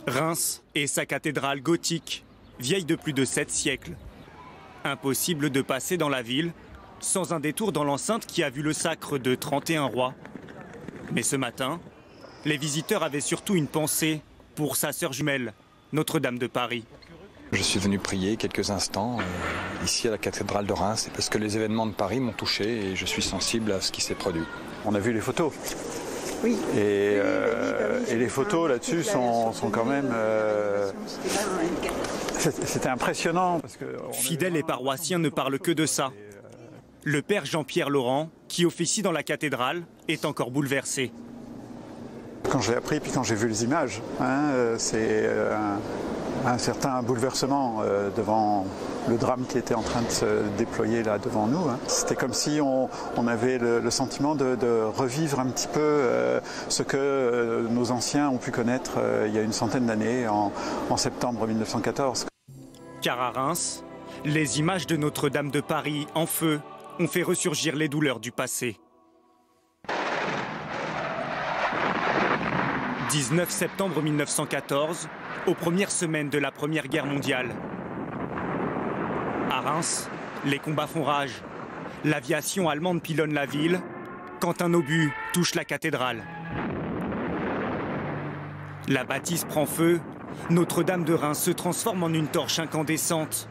Reims et sa cathédrale gothique, vieille de plus de 7 siècles. Impossible de passer dans la ville sans un détour dans l'enceinte qui a vu le sacre de 31 rois. Mais ce matin, les visiteurs avaient surtout une pensée pour sa sœur jumelle, Notre-Dame de Paris. Je suis venu prier quelques instants ici à la cathédrale de Reims parce que les événements de Paris m'ont touché et je suis sensible à ce qui ce qui produit. On a vu les photos. Oui. Et les photos là-dessus sont quand même... C'était impressionnant. Fidèles et paroissiens ne parlent que de ça. Le père Jean-Pierre Laurent, qui officie dans la cathédrale, est encore bouleversé. Quand j'ai appris, puis quand j'ai vu les images, c'est un certain bouleversement devant le drame qui était en train de se déployer là devant nous. C'était comme si on avait le sentiment de revivre un petit peu ce que nos anciens ont pu connaître il y a une centaine d'années, en septembre 1914. Car à Reims, les images de Notre-Dame de Paris en feu ont fait ressurgir les douleurs du passé. 19 septembre 1914, aux premières semaines de la Première Guerre mondiale. À Reims, les combats font rage. L'aviation allemande pilonne la ville quand un obus touche la cathédrale. La bâtisse prend feu, Notre-Dame de Reims se transforme en une torche incandescente.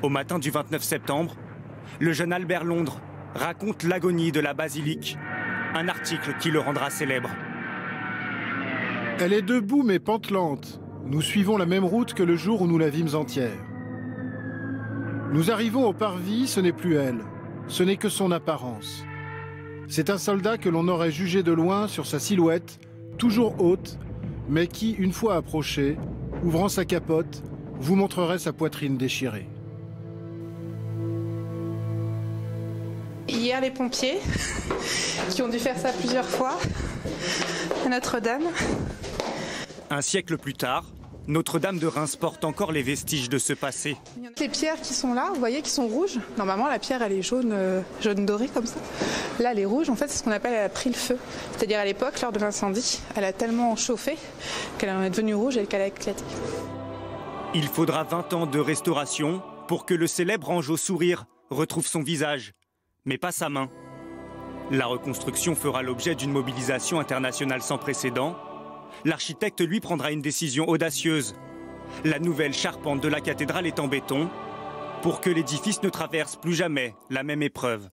Au matin du 29 septembre, le jeune Albert Londres raconte l'agonie de la basilique, un article qui le rendra célèbre. Elle est debout mais pantelante. Nous suivons la même route que le jour où nous la vîmes entière. Nous arrivons au parvis, ce n'est plus elle, ce n'est que son apparence. C'est un soldat que l'on aurait jugé de loin sur sa silhouette, toujours haute, mais qui, une fois approché, ouvrant sa capote, vous montrerait sa poitrine déchirée. Hier, les pompiers, qui ont dû faire ça plusieurs fois, à Notre-Dame. Un siècle plus tard, Notre-Dame de Reims porte encore les vestiges de ce passé. Les pierres qui sont là, vous voyez, qui sont rouges. Normalement, la pierre, elle est jaune, jaune doré comme ça. Là, elle est rouge. En fait, c'est ce qu'on appelle, elle a pris le feu. C'est-à-dire, à l'époque, lors de l'incendie, elle a tellement chauffé qu'elle est devenue rouge et qu'elle a éclaté. Il faudra 20 ans de restauration pour que le célèbre ange au sourire retrouve son visage, mais pas sa main. La reconstruction fera l'objet d'une mobilisation internationale sans précédent. L'architecte, lui, prendra une décision audacieuse. La nouvelle charpente de la cathédrale est en béton pour que l'édifice ne traverse plus jamais la même épreuve.